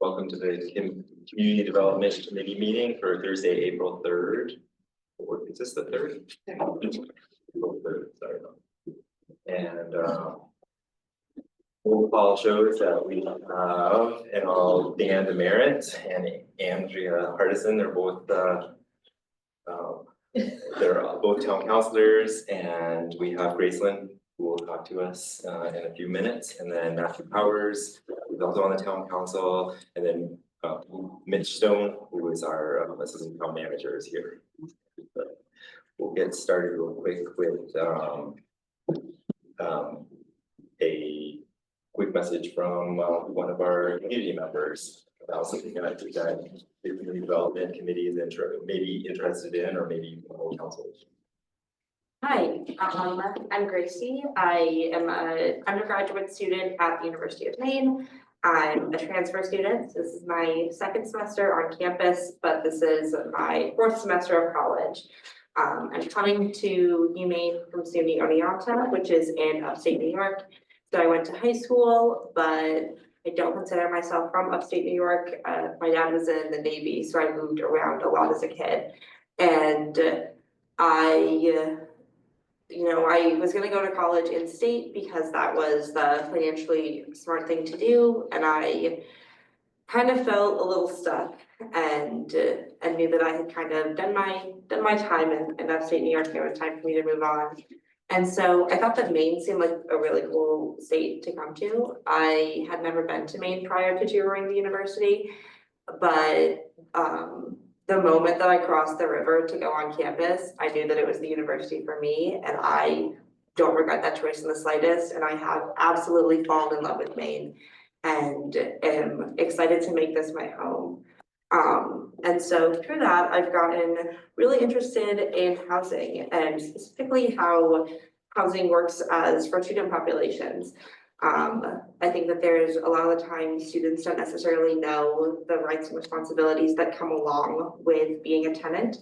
Welcome to the Community Development Committee meeting for Thursday, April 3rd. Or is this the 3rd? April 3rd, sorry. And roll call shows that we have Dan Demerit and Andrea Hardison. They're both town councilors, and we have Graceland who will talk to us in a few minutes, and then Matthew Powers, who's also on the town council, and then Mitch Stone, who is our assistant town manager, is here. But we'll get started real quick with a quick message from one of our community members about something that the community development committee is maybe interested in, or maybe the whole council. Hi, I'm Gracie. I am an undergraduate student at the University of Maine. I'm a transfer student. This is my second semester on campus, but this is my fourth semester of college. I'm coming to UMaine from SUNY Oneonta, which is in upstate New York. So I went to high school, but I don't consider myself from upstate New York. My dad was in the Navy, so I moved around a lot as a kid. And I was gonna go to college in state because that was the financially smart thing to do, and I kind of felt a little stuck and knew that I had kind of done my time in upstate New York. It was time for me to move on. And so I thought that Maine seemed like a really cool state to come to. I had never been to Maine prior to touring the university, but the moment that I crossed the river to go on campus, I knew that it was the university for me, and I don't regret that choice in the slightest. And I have absolutely fallen in love with Maine and am excited to make this my home. And so through that, I've gotten really interested in housing, and specifically how housing works as for student populations. I think that there's a lot of the time students don't necessarily know the rights and responsibilities that come along with being a tenant,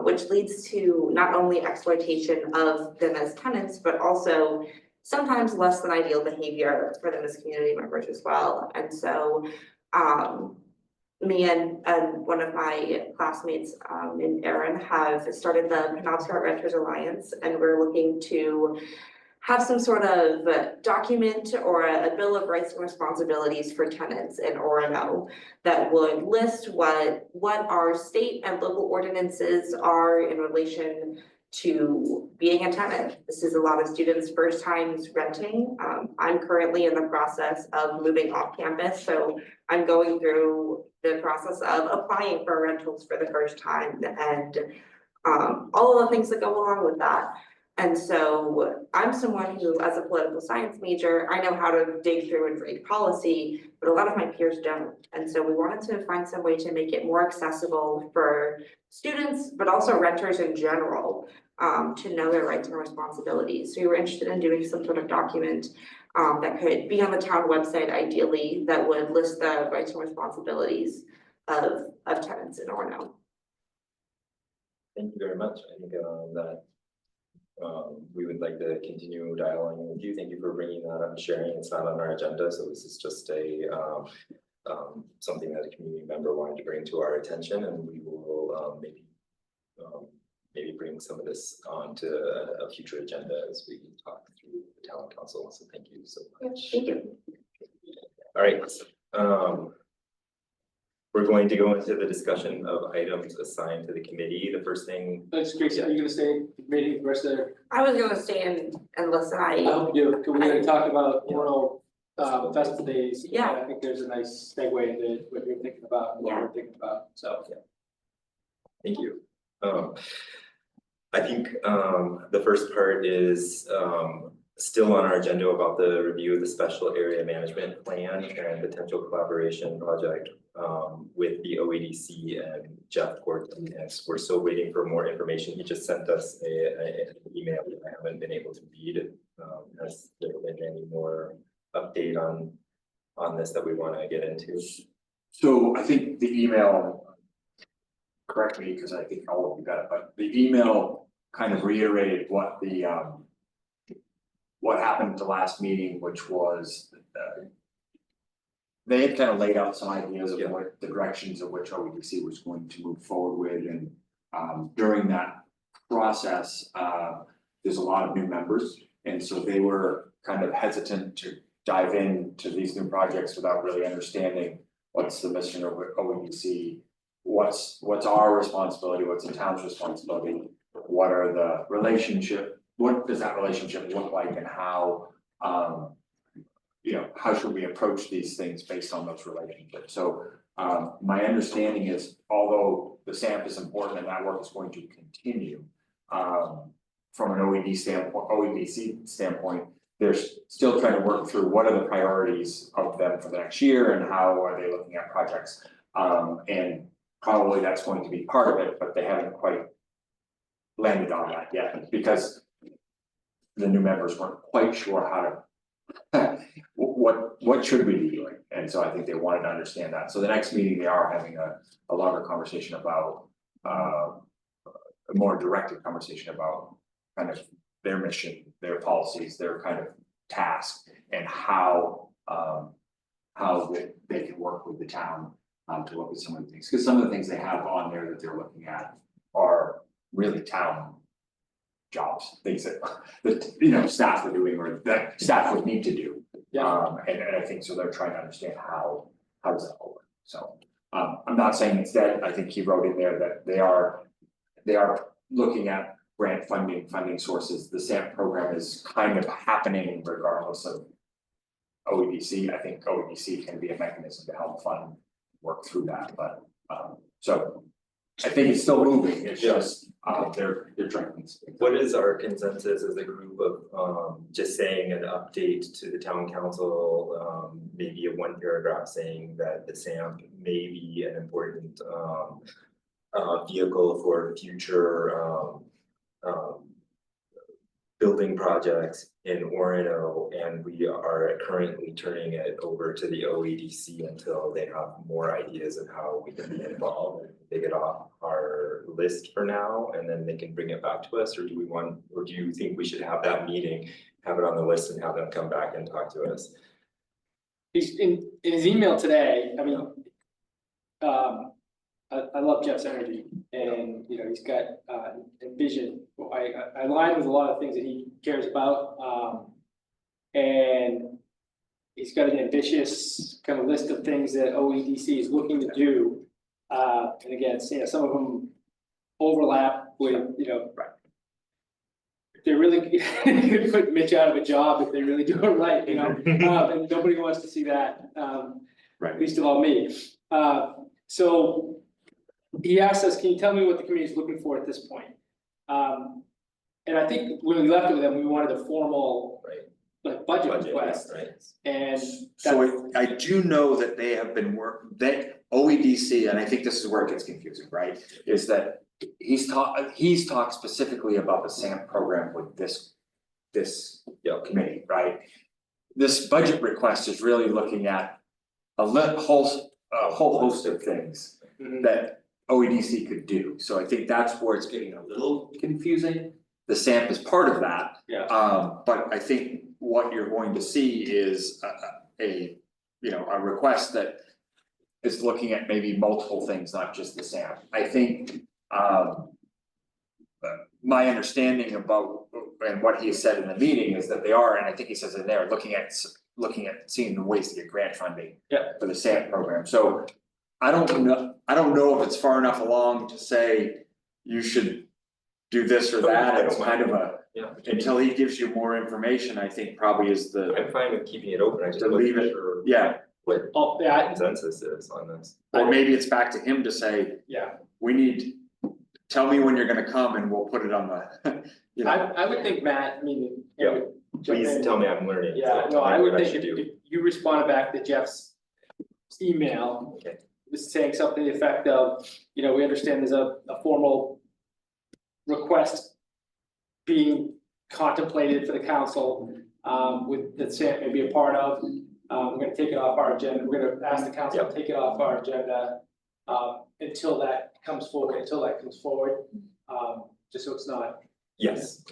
which leads to not only exploitation of them as tenants, but also sometimes less than ideal behavior for them as community members as well. And so me and one of my classmates named Aaron have started the Penobscot Renters Alliance, and we're looking to have some sort of document or a bill of rights and responsibilities for tenants in Orono that would list what our state and local ordinances are in relation to being a tenant. This is a lot of students' first times renting. I'm currently in the process of moving off campus, so I'm going through the process of applying for rentals for the first time and all of the things that go along with that. And so I'm someone who, as a political science major, I know how to dig through and read policy, but a lot of my peers don't. And so we wanted to find some way to make it more accessible for students, but also renters in general, to know their rights and responsibilities. So we were interested in doing some sort of document that could be on the town website, ideally, that would list the rights and responsibilities of tenants in Orono. Thank you very much. I think that we would like to continue dialoguing with you. Thank you for bringing that up and sharing. It's not on our agenda, so this is just a something that a community member wanted to bring to our attention, and we will maybe bring some of this onto a future agenda as we talk through the town council. So thank you so much. Thank you. All right. We're going to go into the discussion of items assigned to the committee. The first thing. Thanks, Gracie. Are you gonna stay in the meeting the rest of the? I was gonna stay and listen. I hope you do. Can we gonna talk about Orono festival days? Yeah. I think there's a nice segue into what you're thinking about and what we're thinking about. So yeah. Thank you. I think the first part is still on our agenda about the review of the special area management plan and potential collaboration project with the OEDC and Jeff Gordon. And we're still waiting for more information. He just sent us an email that I haven't been able to read. Has there been any more update on this that we want to get into? So I think the email, correct me because I think all of you got it, but the email kind of reiterated what the what happened at the last meeting, which was they had kind of laid out some ideas of Yeah. what the directions of which OEDC was going to move forward with, and during that process, there's a lot of new members, and so they were kind of hesitant to dive into these new projects without really understanding what's the mission of OEDC, what's our responsibility, what's the town's responsibility, what are the relationship, what does that relationship look like, and how how should we approach these things based on those relationships? So my understanding is, although the SAMP is important and that work is going to continue, from an OEDC standpoint, they're still trying to work through what are the priorities of them for the next year and how are they looking at projects. And probably that's going to be part of it, but they haven't quite landed on that yet, because the new members weren't quite sure how to what should we be doing, and so I think they wanted to understand that. So the next meeting, they are having a longer conversation about a more directed conversation about kind of their mission, their policies, their kind of task, and how they can work with the town to look at some of the things, because some of the things they have on there that they're looking at are really town jobs, things that staff are doing or that staff would need to do. And I think so they're trying to understand how does that all work. So I'm not saying it's dead. I think he wrote in there that they are looking at grant funding sources. The SAMP program is kind of happening regardless of OEDC. I think OEDC can be a mechanism to help fund work through that, but so I think it's still moving. It's just they're trying things. What is our consensus as a group of just saying an update to the town council, maybe a one paragraph saying that the SAMP may be an important vehicle for future building projects in Orono, and we are currently turning it over to the OEDC until they have more ideas of how we can be involved and take it off our list for now, and then they can bring it back to us, or do you think we should have that meeting, have it on the list and have them come back and talk to us? He's in his email today, I mean, I love Jeff's energy, and he's got a vision. I align with a lot of things that he cares about, and he's got an ambitious kind of list of things that OEDC is looking to do. And again, some of them overlap with Right. If they're really could put Mitch out of a job if they really do it right, and nobody wants to see that. Right. Least of all me. So he asked us, can you tell me what the community is looking for at this point? And I think when we left it with them, we wanted a formal budget request, right? and So I do know that they have been that OEDC, and I think this is where it gets confusing, right? Is that he's talked specifically about the SAMP program with this committee, right? This budget request is really looking at a whole host of things that OEDC could do. So I think that's where it's getting a little confusing. The SAMP is part of that. But I think what you're going to see is a request that is looking at maybe multiple things, not just the SAMP. I think my understanding about and what he said in the meeting is that they are, and I think he says in there, looking at seeing the ways to get grant funding for the SAMP program. So I don't know if it's far enough along to say you should do this or that. It's kind of until he gives you more information, I think probably is the. I'm fine with keeping it open, I just To leave it, sure what consensus is on this. Or maybe it's back to him to say, tell me when you're gonna come and we'll put it on the, I would think, Matt, Please tell me I'm learning. I would think if you responded back to Jeff's email. Was saying something to the effect of, we understand there's a formal request being contemplated for the council, with that SAMP may be a part of. We're gonna take it off our agenda. We're gonna ask the council to take it off our agenda until that comes forward, just so it's not. Yes.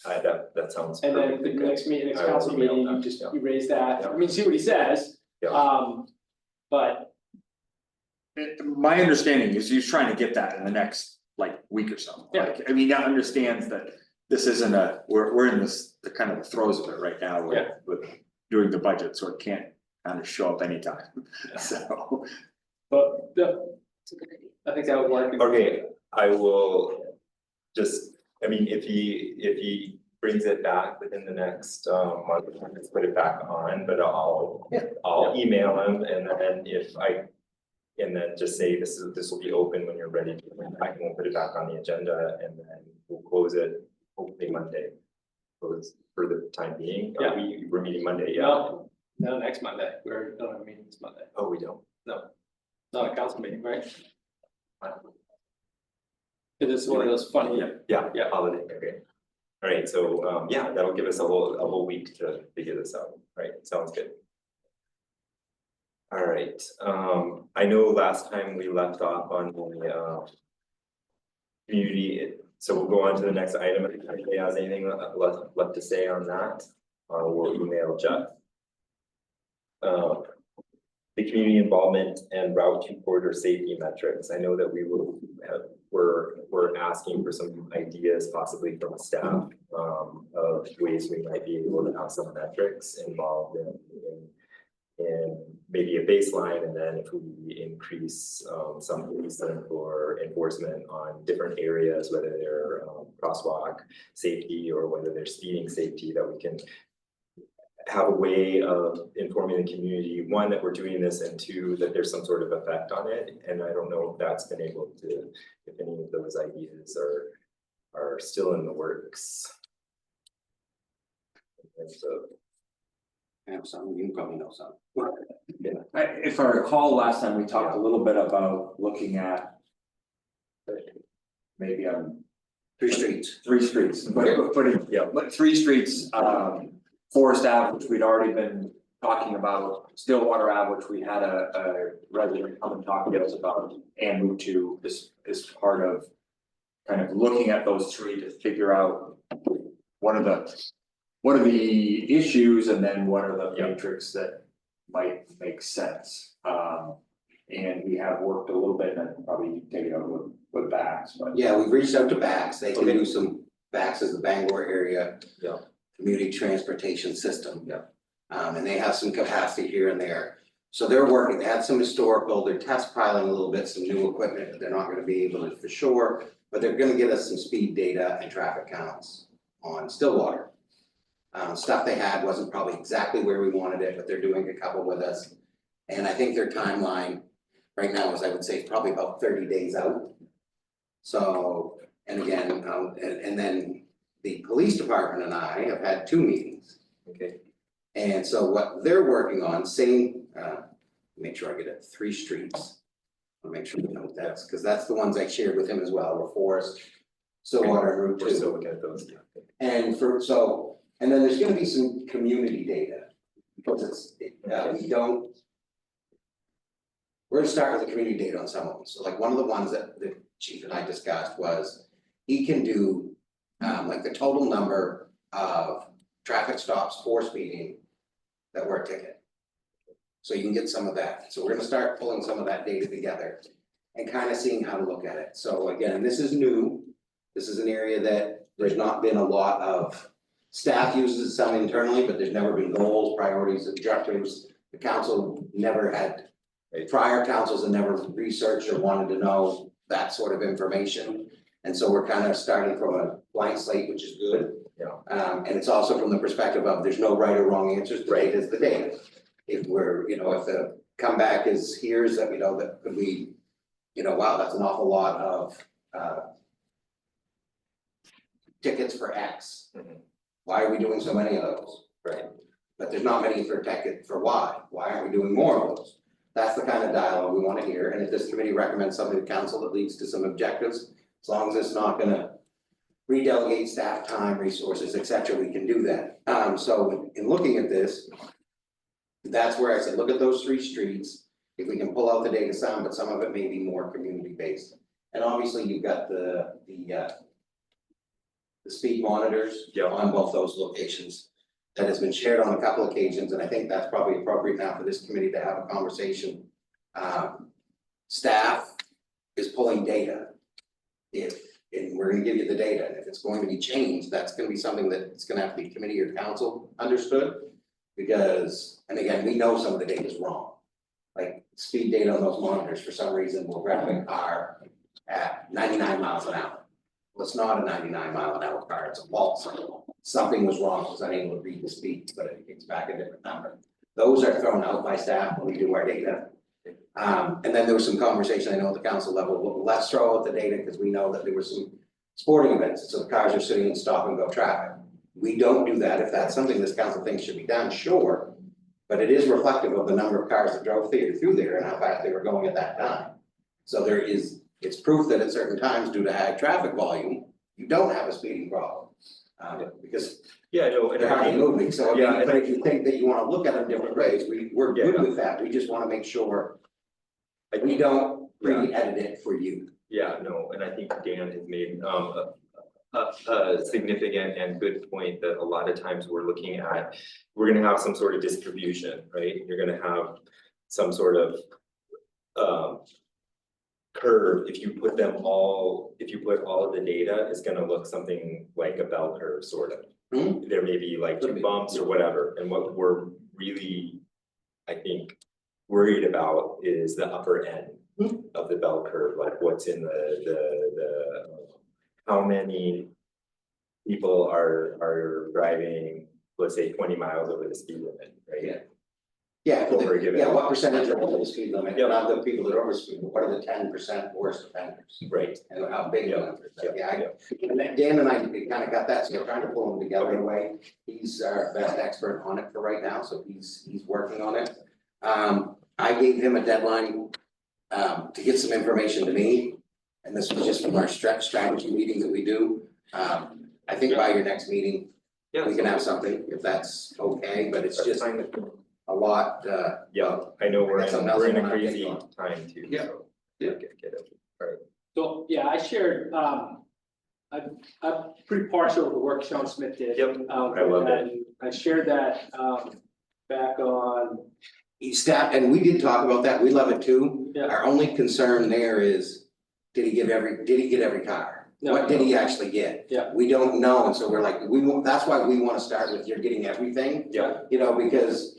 That sounds. And then the next council meeting, you raise that. I mean, see what he says. Yeah. But My understanding is he's trying to get that in the next like week or so. Yeah. Like, I mean, he understands that this isn't we're in the kind of the throes of it right now with doing the budget, so it can't kind of show up anytime, so. but It's a good idea. I think that would work. Okay, I will just, I mean, if he brings it back within the next month, let's put it back on, but I'll email him and then and then just say this will be open when you're ready to bring it back, and we'll put it back on the agenda and then we'll close it hopefully Monday. Close for the time being. Yeah. We're meeting Monday, yeah. No, next Monday, we're not having a meeting this Monday, Oh, we don't. not a council meeting, right? It is one of those funny, Yeah, Yeah. holiday, okay. All right, so yeah, that'll give us a whole week to figure this out, right? Sounds good. All right, I know last time we left off on the community, so we'll go on to the next item. If anybody has anything left to say on that, we'll email Jeff. The community involvement and Route 2 corridor safety metrics. I know that we're asking for some ideas possibly from staff of ways we might be able to have some metrics involved in maybe a baseline, and then if we increase some police for enforcement on different areas, whether they're crosswalk safety or whether they're speeding safety, that we can have a way of informing the community, one, that we're doing this, and two, that there's some sort of effect on it. And I don't know if that's been able to, if any of those ideas are still in the works. And so, I have some, you probably know some. If I recall, last time we talked a little bit about looking at. Maybe 3 streets. 3 streets, but putting, but 3 streets, Forest Ave, which we'd already been talking about, Stillwater Ave, which we had a resident come and talk to us about, and Route 2 is part of. Kind of looking at those 3 to figure out what are the issues, and then what are the matrix that might make sense. And we have worked a little bit, and probably take it out with Bax, but. Yeah, we've reached out to Bax, they can do some, Bax is the Bangor area. Yeah. Community transportation system. Yeah. And they have some capacity here and there. So they're working, they had some historical, they're test piloting a little bit, some new equipment that they're not gonna be able to for sure. But they're gonna get us some speed data and traffic counts on Stillwater. Stuff they had wasn't probably exactly where we wanted it, but they're doing a couple with us. And I think their timeline right now is, I would say, probably about 30 days out. So, and again, and then the police department and I have had 2 meetings. okay, And so what they're working on, make sure I get it, 3 streets. I'll make sure we note that, because that's the ones I shared with him as well, were Forest, Stillwater, and Route 2. we're still looking at those. And and then there's gonna be some community data, because we're gonna start with the community data on some of them. So like one of the ones that the chief and I discussed was, he can do like the total number of traffic stops for speeding that were a ticket. So you can get some of that. So we're gonna start pulling some of that data together and kind of seeing how to look at it. So again, this is new. This is an area that there's not been a lot of, staff uses some internally, but there's never been goals, priorities, objectives. The council never had, prior councils have never researched or wanted to know that sort of information. And so we're kind of starting from a blank slate, which is good. Yeah. And it's also from the perspective of, there's no right or wrong answers, the data is the data. If we're, if the comeback is here's that, that could be, wow, that's an awful lot of tickets for X. Mhm. Why are we doing so many of those? Right. But there's not many for ticket for Y. Why aren't we doing more of those? That's the kind of dialogue we want to hear. And if this committee recommends something to council that leads to some objectives, as long as it's not gonna redelegate staff time, resources, et cetera, we can do that. So in looking at this, that's where I said, look at those 3 streets. If we can pull out the data some, but some of it may be more community based. And obviously you've got the speed monitors Yeah. on both those locations. that has been shared on a couple occasions, and I think that's probably appropriate now for this committee to have a conversation. Staff is pulling data. And we're gonna give you the data, and if it's going to be changed, that's gonna be something that it's gonna have to be committee or council understood. Because, and again, we know some of the data is wrong. Like speed data on those monitors, for some reason, will grab a car at 99 miles an hour. Well, it's not a 99-mile-an-hour car, it's a false. Something was wrong, it was unable to read the speed, but it gets back a different number. Those are thrown out by staff when we do our data. And then there was some conversation, I know at the council level, well, let's throw out the data because we know that there were some sporting events, so the cars are sitting in stop and go traffic. We don't do that. If that's something this council thinks should be done, sure. But it is reflective of the number of cars that drove through there and how fast they were going at that time. So it's proof that at certain times, due to high traffic volume, you don't have a speeding problem. Because Yeah, no, and they're I hardly think, moving, so I Yeah, mean, and but if you think that you wanna look at them different ways, we're good Yeah. with that. We just wanna make sure we don't re-edit it for you. yeah, no, and I think Dan has made a significant and good point that a lot of times we're looking at, we're gonna have some sort of distribution, right? You're gonna have some sort of curve. If you put all of the data, it's gonna look something like a bell curve, sort of. There may be like Could two be. bumps or whatever, and what we're really, I think, worried about is the upper end of the bell curve, like what's in the how many people are driving, let's say 20 miles over the speed limit, right? Yeah, Over a given- what percentage are over the speed limit, Yeah. not the people that are over speed, but what are the 10% worst offenders? Right, And how big the Yeah. numbers are. And then Dan and I kind of got that, so we're trying to pull them together in a way. He's our best expert on it for right now, so he's working on it. I gave him a deadline to get some information to me, and this was just from our strategy meeting that we do. I think by your next meeting, yeah. we can have something, if that's okay, but it's That's just fine. a lot, Yeah, I know we're I got something else in I a wanna crazy update on. time too, Yeah. so. Yeah. Get it. So, yeah, I shared, I'm pretty partial to the work Sean Smith did. Yep, I love it. and I shared that, back on, and we did talk about that, we love it too. Yeah. Our only concern there is, did he get every car? No. What did he actually get? Yeah. We don't know, and so we're like, that's why we wanna start with you're getting everything. Yeah. You know, because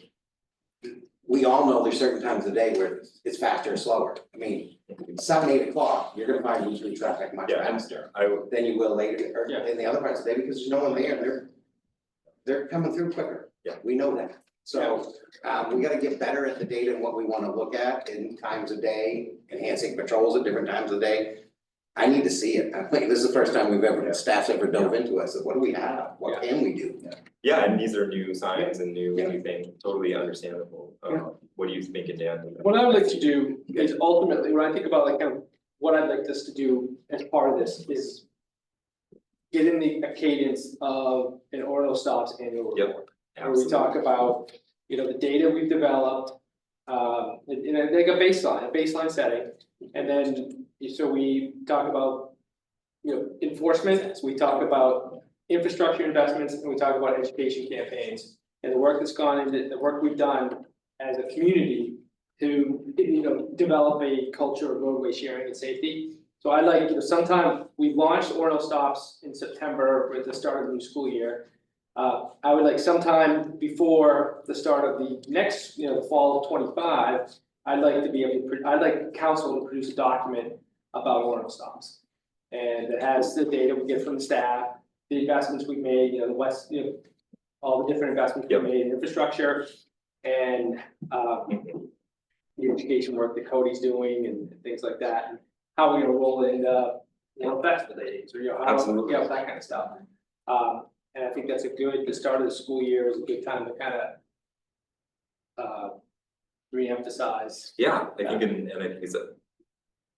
we all know there's certain times of the day where it's faster or slower. I mean, 7, 8 o'clock, you're gonna find usually traffic much Yeah. faster I would, than you will later, or Yeah. in the other parts of the day, because there's no one there, and they're coming through quicker. Yeah. We know that. So, we gotta get better at the data and what we wanna look at in times of day, enhancing patrols at different times of day. I need to see it. I think this is the first time staff's ever dove into us. What do we have? What can we do? yeah, and these are new signs and new Yeah. things, totally understandable. Yeah. What do you think, Dan? what I would like to do is ultimately, when I think about like kind of what I'd like us to do as part of this is get in a cadence of an Orono stops annual Yep. report. Where we talk about, the data we've developed, in like a baseline setting. And then, so we talk about, enforcement, we talk about infrastructure investments, and we talk about education campaigns. And the work that's gone into, the work we've done as a community to, develop a culture of roadway sharing and safety. So I like, sometime, we launched Orono stops in September with the start of the new school year. I would like sometime before the start of the next, the fall of 25, I'd like to be able to, I'd like council to produce a document about Orono stops. And it has the data we get from the staff, the investments we've made, all the different investments we've made in infrastructure and, the education work that Cody's doing and things like that. And how we're gonna roll it into, festival days or, how, Absolutely. that kind of stuff. And I think that's the start of the school year is a good time to kind of re-emphasize. Yeah, I think, and I think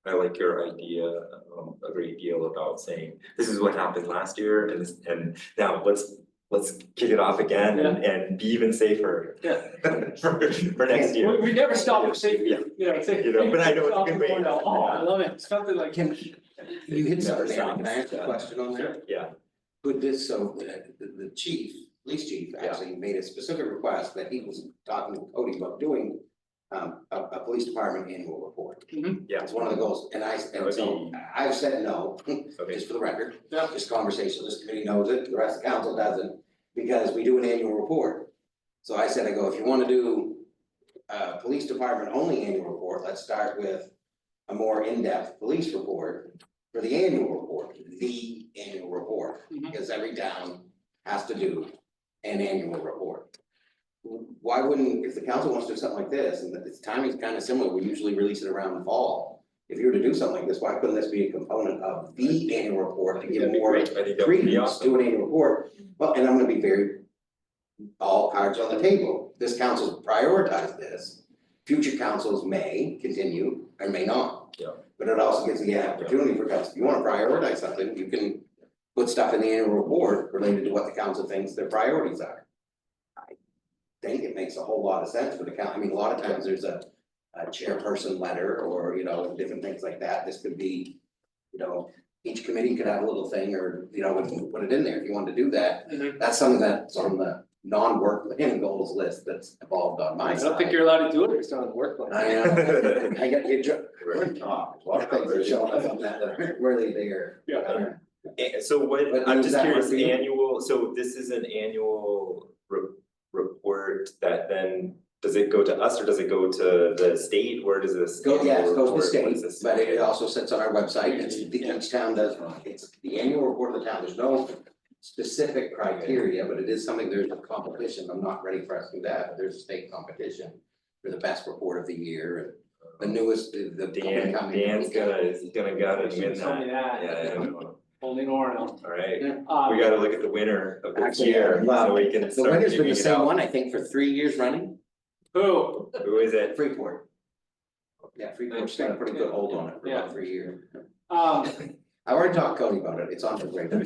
I like your idea, a great deal about saying, this is what happened last year, and now let's kick it off again and be even safer. Yeah. For next year. We never stop for safety, safety. But I know it's a good way. Oh, I love it, something like. You hit something there, Never can I ask a stops. question on that? Yeah, Could this, so the chief police chief actually made a specific request that he was talking to Cody about doing a police department annual report. Yeah. It's one of the goals, and would so I've said no, Okay, just for the record. Yeah. This conversation, this committee knows it, the rest of the council doesn't, because we do an annual report. So I said, if you wanna do a police department only annual report, let's start with a more in-depth police report for the annual report, Mhm. because every town has to do an annual report. Why wouldn't, if the council wants to do something like this, and its timing is kind of similar, we usually release it around the fall. If you were to do something like this, why couldn't this be a component of the annual report to give That'd be more great. I think that would be credence awesome. to an annual report? Well, and I'm gonna be very, all cards on the table, this council prioritized this. Future councils may continue and may not. Yeah. But it also gives the opportunity for council, if you wanna prioritize something, you can put stuff in the annual report related to what the council thinks their priorities are. I think it makes a whole lot of sense for the council. I mean, a lot of times there's a chairperson letter or, different things like that. This could be, each committee could have a little thing or, we can put it in there if you want to do that. Mhm. That's something that's on the non-work plan goals list that's evolved on my I side. don't think you're allowed to do it if it's not on the work plan. I know, I got your Right. a lot of things are showing up on that that aren't really there. Yeah. So what, But I'm does just that curious, work for you? annual, so this is an annual report that then, does it go to us or does it go to the state? Where does this? It goes to annual report- what state, is this? but it Okay. also sits on our website, each town does, it's the annual report of the town, there's no specific criteria, but it is something, there's a competition, I'm not ready for us to do that, but there's a state competition for the best report of the year, and the newest, the. Dan's gonna got it You win told me that. that. Yeah, I know. Only in Orono. Alright, we Um, gotta look at the winner of this Actually, year, well, so we can The start winner's been giving the it same out. one, I think, for 3 years running, who? Who is it? Freeport. Yeah, Freeport's got a pretty good hold on it for about 3 years. I already talked to Cody about it, it's on the radar.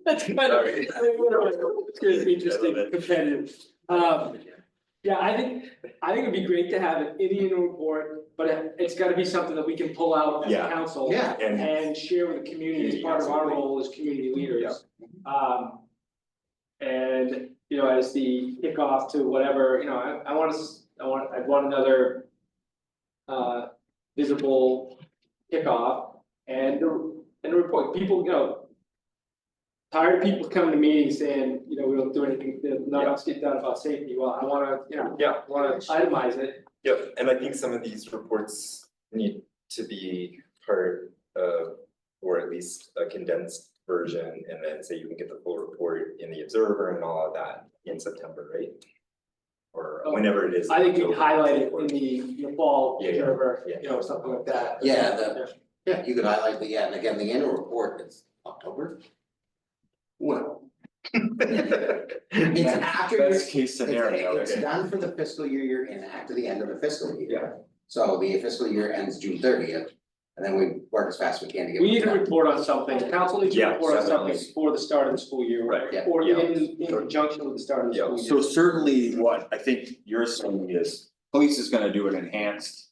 That's kind of, Sorry. it's gonna be interesting, I love it. competitive. Yeah, I think it'd be great to have an annual report, but it's gotta be something that we can pull out as a Yeah. council. Yeah, And share with the community as part of our Absolutely. role as community leaders. And, as the kickoff to whatever, I'd want another visible kickoff and the report, people, tired of people coming to meetings saying, we don't do anything, none of us get done about safety, well, I wanna, Yeah. itemize it. Yep, and I think some of these reports need to be part of, or at least a condensed version, and then say you can get the full report in the Observer and all of that in September, right? Or whenever it is. I think you October, highlight it or- in the fall Yeah, yeah, observer, yeah. something like that. yeah, you could highlight and again, the annual report is October. Well. It's after your, Best case scenario. it's done for the fiscal year you're in, after the end of the fiscal year. So the fiscal year ends June 30th, and then we work as fast as we can to get. We need it to done. report on something, council needs to Yeah, report on something definitely. before the start of the school year. Right, yeah, Or yeah. in conjunction with the start of the Yeah, school year. So certainly what I think you're saying is, police is gonna do an enhanced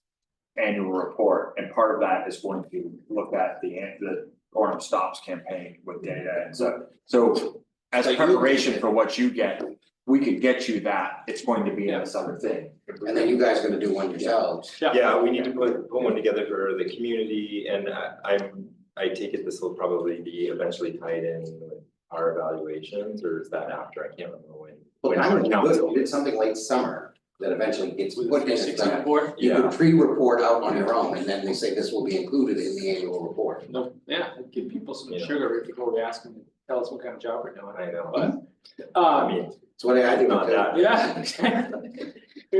annual report, and part of that is going to look at the Orono Stops campaign with data and stuff. So as a preparation for what you get, we could get you that, it's going to be in this other thing. And then you guys are gonna do one yourselves. Yeah, we need to put one together for the community, and I take it this will probably be eventually tied in with our evaluations, or is that after? I can't remember when. Well, when I would council- do it, we did something late summer that eventually gets With put the in. 360 report. You Yeah. could pre-report out on your own, and then they say this will be included in the annual report. No, yeah, give people some Yeah. sugar before we ask them to tell us what kind of job we're doing. I know, But, I mean, It's what I do. not that. yeah, exactly. But,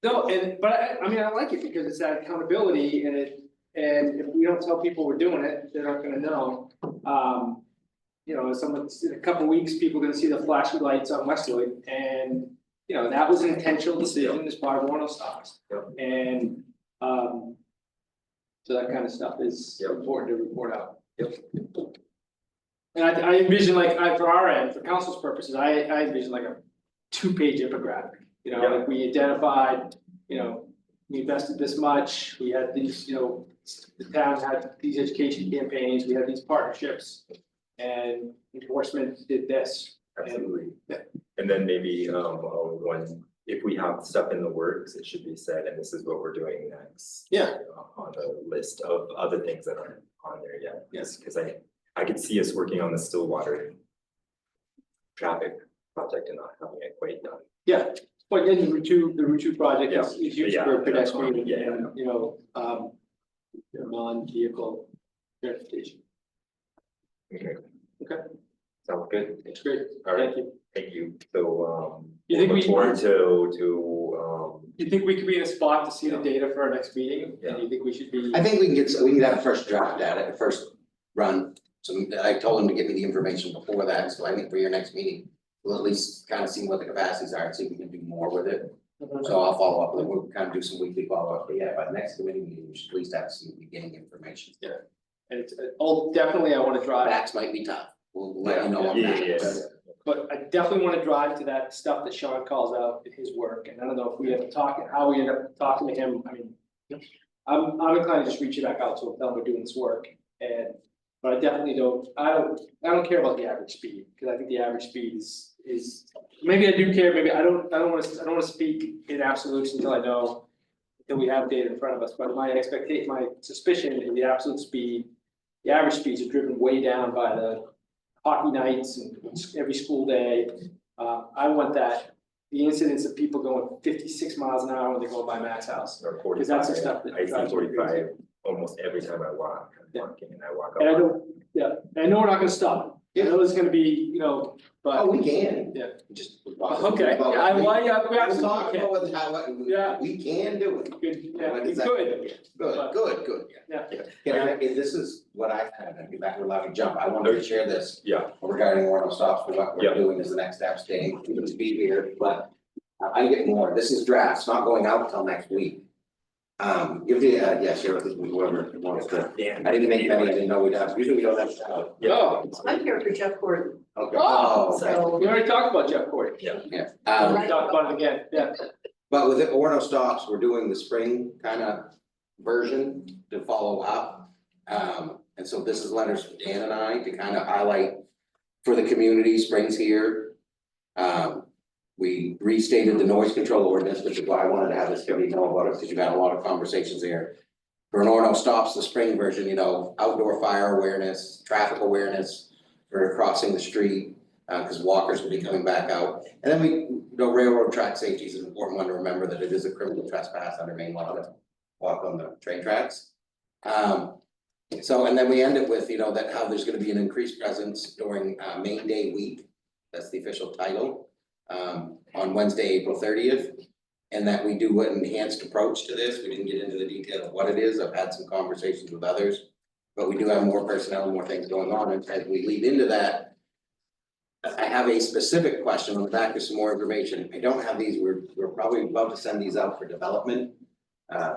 no, but I like it because it's that accountability and if we don't tell people we're doing it, they're not gonna know. In a couple weeks, people are gonna see the flashing lights on Westwood and, that was an intentional decision as part of Orono Stops. Yep. And, so that kind of stuff is Yep. important to report out. Yep. And I envision for our end, for council's purposes, I envision like a 2-page infographic, Yeah. like we identified, we invested this much, we had these, the town had these education campaigns, we had these partnerships. and enforcement did this. Absolutely. Yeah. And then maybe, when, if we have stuff in the works, it should be said, and this is what we're doing next. Yeah. On the list of other things that aren't on there yet. Yes. Cause I could see us working on the Stillwater traffic project and not having it quite done. Yeah, but then the Route 2 project is used Yeah. for pedestrian Yeah. and, you know, non-vehicle transportation. Okay. Okay. Sounds good. That's great, All right, thank you. thank you. So, You think look we- forward to, You think we could be in a spot to see the data for our next meeting? Yeah. And you think we should be? I think we can have a first draft at it, a first run. So I told him to give me the information before that, so I think for your next meeting, we'll at least kind of see what the capacities are and see if we can do more with it. So I'll follow up with it, we'll kind of do some weekly follow-up, but yeah, by the next committee meeting, we should at least have some beginning information. And it's, definitely I wanna drive, Backs might be tough, we'll let you know on Yeah, that. yeah. but I definitely wanna drive to that stuff that Sean calls out in his work, and I don't know if we have to talk, how we end up talking to him, I mean. I'm inclined to just reach back out to him, tell him we're doing this work, and, but I definitely I don't care about the average speed, cause I think the average speed is, maybe I do care, maybe I don't wanna speak in absolutes until I know. Until we have data in front of us, but my expectation, my suspicion is the absolute speed, the average speeds are driven way down by the hockey nights and every school day. I want that, the incidence of people going 56 miles an hour when they go by Matt's house. or 'Cause that's the 45. stuff that I see drives me 45 almost every time I walk. I'm Yeah. walking and I walk And I up. don't, yeah, and I know we're not gonna stop, I know there's gonna be, you know, but. Oh, we can. Yeah. Just. Okay, yeah, we We'll absolutely talk can. about what- how, Yeah. we can do it. Good, yeah, What we is that? could, Good, yeah. if this is what I had, and get back, we're allowed to jump, I wanted to share this Yeah, regarding Orono stops for what Yeah. we're doing as the next step, staying to be here, but. I get more, this is drafts, not going out till next week. Give the, yeah, share with whoever wants to, Dan. I didn't make many, I didn't know we'd have, usually we don't have to. Oh, I'm here for Jeff Gordon, Okay. Oh, okay. so. we already talked about Jeff Corey, Yeah, we'll talk about it again, yeah. but with the Orono stops, we're doing the spring kind of version to follow up. And so this is letters from Dan and I to kind of highlight for the community, spring's here. We restated the noise control ordinance, which is why I wanted to have this committee know about it, because you've had a lot of conversations there. For an Orono stops, the spring version, you know, outdoor fire awareness, traffic awareness for crossing the street, because walkers will be coming back out. And then we, you know, railroad track safety is an important one to remember, that it is a criminal trespass under Maine law to walk on the train tracks. So, and then we end it with, you know, that how there's gonna be an increased presence during Maine Day week, that's the official title. On Wednesday, April 30th. And that we do an enhanced approach to this, we didn't get into the detail of what it is, I've had some conversations with others. But we do have more personnel and more things going on, and as we lead into that. I have a specific question on the back of some more information, I don't have these, we're probably about to send these out for development.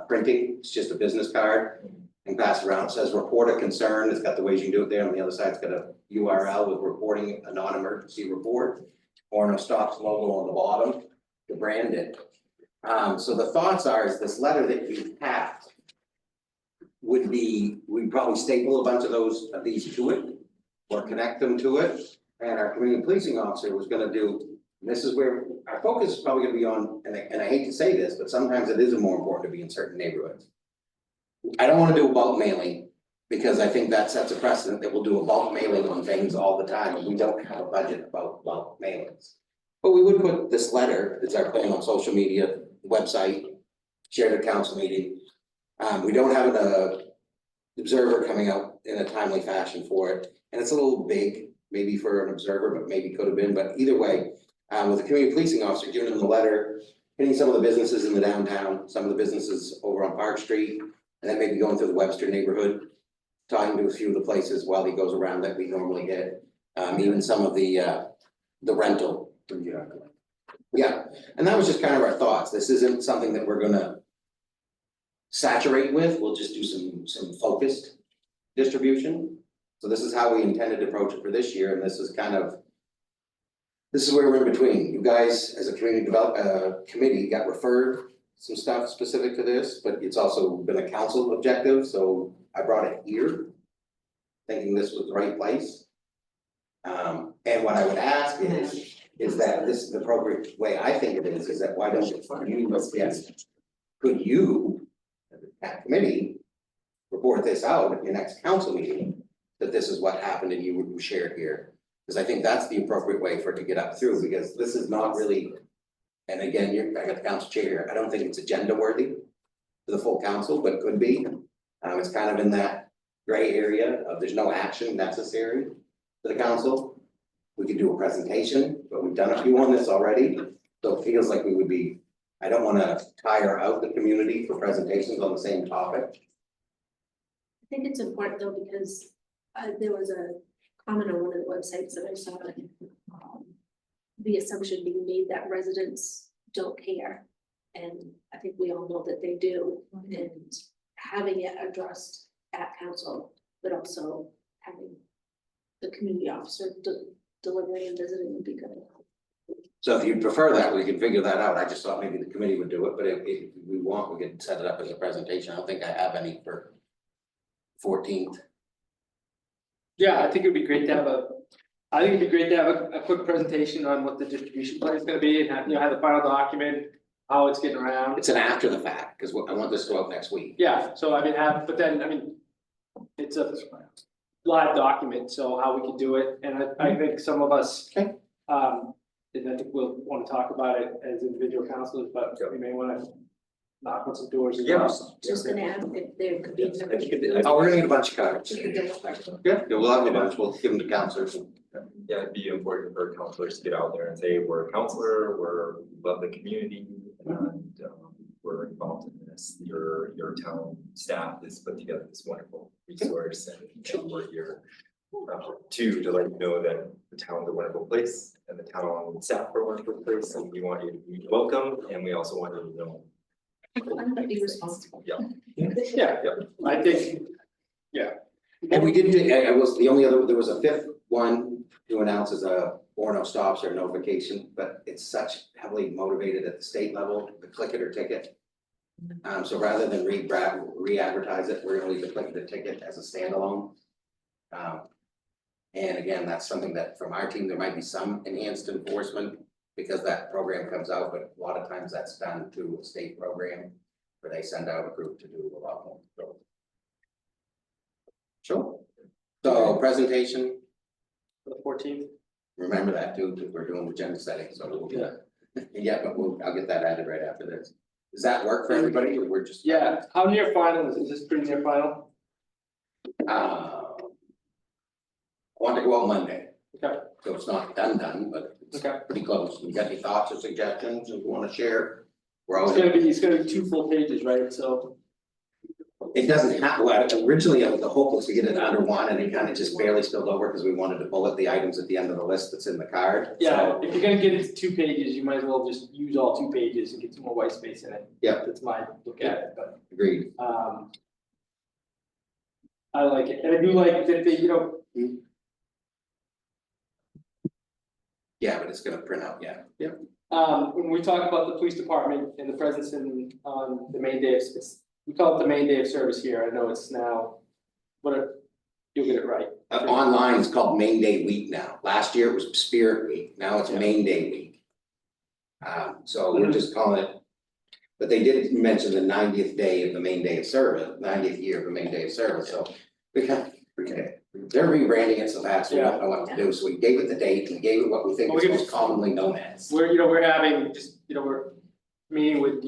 Printing, it's just a business card, and pass around, it says report a concern, it's got the ways you can do it there, on the other side, it's got a URL with reporting a non-emergency report. Orono stops logo on the bottom to brand it. So the thoughts are, is this letter that you have would be, we'd probably staple a bunch of these to it, or connect them to it. And our community policing officer was gonna do, and this is where our focus is probably gonna be on, and I hate to say this, but sometimes it is more important to be in certain neighborhoods. I don't wanna do a bulk mailing, because I think that sets a precedent that we'll do a bulk mailing on things all the time, and we don't have a budget about bulk mailings. But we would put this letter, it's our thing on social media, website, shared at council meeting. We don't have an observer coming out in a timely fashion for it, and it's a little big, maybe for an observer, but maybe could have been, but either way. With the community policing officer giving them the letter, hitting some of the businesses in the downtown, some of the businesses over on Park Street, and then maybe going through the Webster neighborhood. Talking to a few of the places while he goes around that we normally hit, even some of the rental. Yeah, and that was just kind of our thoughts, this isn't something that we're gonna saturate with, we'll just do some focused distribution. So this is how we intended to approach it for this year, and this is kind of. This is where we're in between, you guys, as a community committee, got referred some stuff specific to this, but it's also been a council objective, so I brought it here. Thinking this was the right place. And what I would ask is that this is the appropriate way I think it is that why don't you, yes, could you, at committee, report this out at your next council meeting, that this is what happened and you would share it here? Because I think that's the appropriate way for it to get up through, because this is not really, and again, I got the council chair here, I don't think it's agenda worthy for the full council, but it could be. It's kind of in that gray area of there's no action necessary for the council. We could do a presentation, but we've done a few on this already, so it feels like we would be, I don't wanna tire out the community for presentations on the same topic. I think it's important though, because there was a comment on one of the websites that I saw. The assumption being made that residents don't care. And I think we all know that they do, and having it addressed at council, but also having the community officer delivering and visiting would be good. So if you prefer that, we can figure that out. I just thought maybe the committee would do it, but if we want, we can set it up as a presentation. I don't think I have any for 14th. Yeah, I think it'd be great to have a quick presentation on what the distribution plan is gonna be and have, you know, have the final document, how it's getting around. It's an after the fact, because I want this to go out next week. Yeah, so I mean, it's a live document, so how we could do it, and I think some of us. Okay. And I think we'll wanna talk about it as individual councilors, but we may wanna knock on some doors as well. Just gonna add if there could be. Oh, we're gonna get a bunch of cards. Just a demo. Yeah, we'll have a bunch. We'll give them to counselors. Yeah, it'd be important for counselors to get out there and say, we're a counselor, we love the community, and we're involved in this. Your town staff has put together this wonderful resource, and we're here to let you know that the town's a wonderful place and the town staff are a wonderful place, and we want you to be welcome, and we also want you to know. But be responsible. Yeah, I think, And we did, I was, the only other, there was a fifth one to announce as a Orono stops or notification, but it's such heavily motivated at the state level, the click it or ticket. So rather than re-advertise it, we're gonna leave the click it or ticket as a standalone. And again, that's something that from our team, there might be some enhanced enforcement because that program comes out, but a lot of times that's done through a state program where they send out a group to do a lot more. Sure. So presentation, for the 14th. remember that too, because we're doing agenda setting, so we'll. Yeah, but I'll get that added right after this. Does that work for everybody, or we're just? Yeah, how near final is this pretty near final? I want to go out Monday. Okay. So it's not done, but it's Okay. pretty close. You got any thoughts or suggestions you want to share? We're It's always, gonna be 2 full pages, right, so. it doesn't have, well, originally the hope was to get it under one and it kind of just barely spilled over because we wanted to bullet the items at the end of the list that's in the card. Yeah, So, if you're gonna get it to 2 pages, you might as well just use all 2 pages and get some more white space in it. Yeah. That's my look at it, but agreed. I like it, and I do like that they, you know, Yeah, but it's gonna print out, yeah. when we talk about the police department and the presence in, on the main day of, we call it the main day of service here, I know it's now. But you'll get it right. Online, it's called Main Day Week now. Last year it was Spirit Week, now it's Yeah. Main Day Week. So we're just calling it, but they did mention the 90th day of the main day of service, 90th year of the main day of service, so we kind they're rebranding it so fast, we don't know what to do, so we gave it the date, we gave it what we think Well, is we can most commonly known as. We're having just, we're meeting with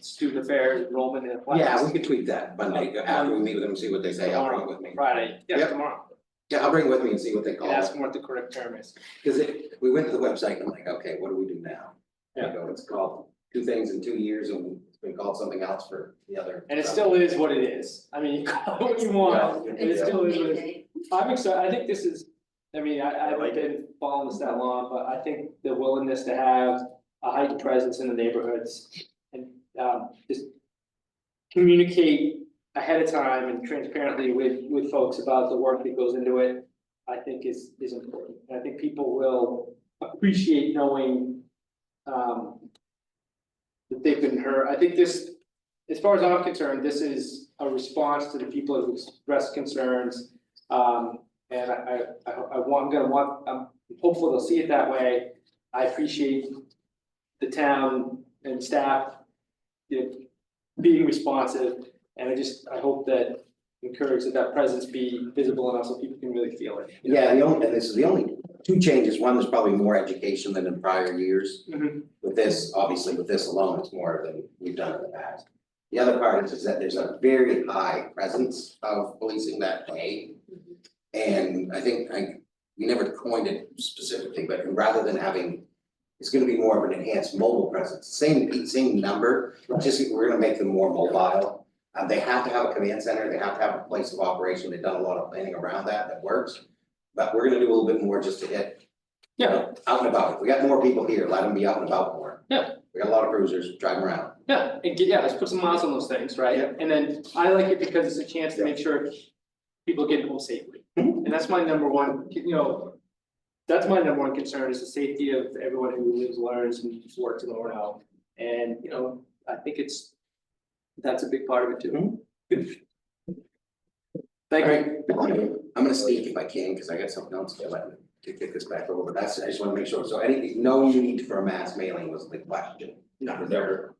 student affairs, enrollment and athletics. Yeah, we could tweak that Monday, after we meet with them, see what they say, I'll bring it with me. Friday, Yep. tomorrow, Yeah, I'll bring it with me and see what they call and it. ask them what the correct term is. Cause we went to the website and I'm like, okay, what do we do now? Yeah. I go, it's called 2 things in 2 years and it's been called something else for the other. And it still is what it is, I mean, you call it what you want, but it still is what it is. I'm excited, I think this is, I haven't been following this that long, but I think the willingness to have a heightened presence in the neighborhoods and just communicate ahead of time and transparently with folks about the work that goes into it, I think is important. And I think people will appreciate knowing that they've been heard. I think this, as far as I'm concerned, this is a response to the people who expressed concerns. And I'm hopeful they'll see it that way. I appreciate the town and staff, you know, being responsive, and I hope that encourage that presence be visible enough so people can really feel it. you know? Yeah, and this is the only two changes. One, there's probably more education than in prior years. Mhm. With this, obviously with this alone, it's more than we've done in the past. The other part is that there's a very high presence of policing that day. And I think we never coined it specifically, but rather than having, it's gonna be more of an enhanced mobile presence, same number, just we're gonna make them more mobile. They have to have a command center, they have to have a place of operation, they've done a lot of planning around that works. But we're gonna do a little bit more just to hit. you know, Out and about, if we got more people here, let them be out and about more. Yeah. We got a lot of cruisers, drive them around. Yeah, let's put some miles on those things, right? Yeah. And then I like it because it's a chance to make sure people get home safely. And that's my number one, that's my number one concern is the safety of everyone who lives, learns, and works in Orono. And, I think that's a big part of it too. Good. Thank you. Alright, I'm gonna speak if I can, because I got something else to get this back over, but I just wanna make sure, so no need for a mass mailing was the question. Was there?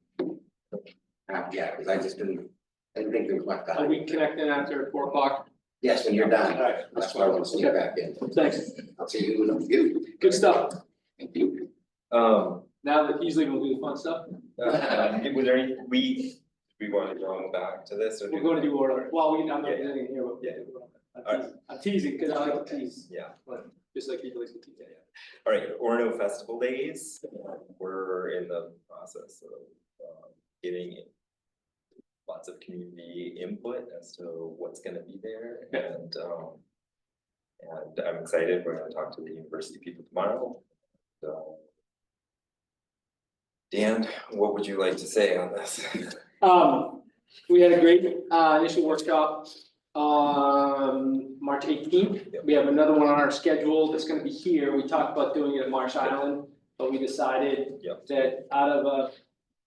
Yeah, because I didn't think there was much Are time. we connecting after 4 o'clock? Yes, when you're done, Alright, that's why I want to sneak back in. thanks. I'll see you in a few. Good stuff. Thank you. Um, Now that he's leaving, we'll do the fun stuff. was there any, we want to go back to this or? We're going to do order. Well, I'm not Yeah. doing it here, but Yeah. I'm teasing because I like to tease, Yeah. but just like people like to tease. All right, Orono Festival Days, we're in the process of getting lots of community input as to what's gonna be there and I'm excited, we're gonna talk to the university people tomorrow. So Dan, what would you like to say on this? We had a great initial workshop on March 18th. Yep. We have another one on our schedule that's gonna be here. We talked about doing it at Marsh Island, but we decided Yep. that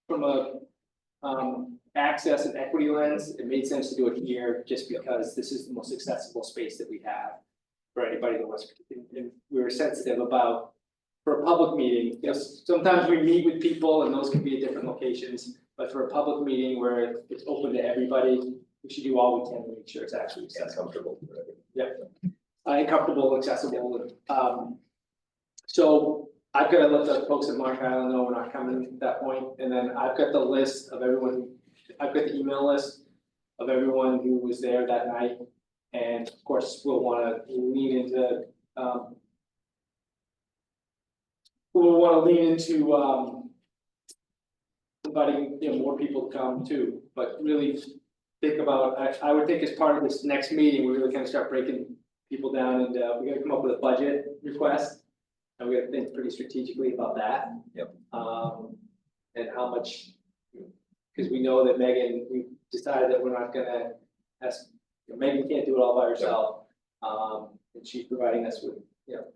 from a access and equity lens, it made sense to do it here just because this is the most accessible space that we have for anybody that wants, and we were sensitive about for a public meeting, yes, sometimes we meet with people and those can be at different locations, but for a public meeting where it's open to everybody, we should do all we can to make sure it's actually It's accessible. comfortable. And comfortable, accessible, so I've got to let the folks at Marsh Island know we're not coming at that point, and then I've got the list of everyone, I've got the email list of everyone who was there that night. And of course, we'll wanna lean into, inviting, more people to come too, but really think about, I would think as part of this next meeting, we really kind of start breaking people down and, we gotta come up with a budget request. And we gotta think pretty strategically about that. Yep. And how much, because we know that Megan, we decided that we're not gonna ask, Megan can't do it all by herself. And she's providing us with,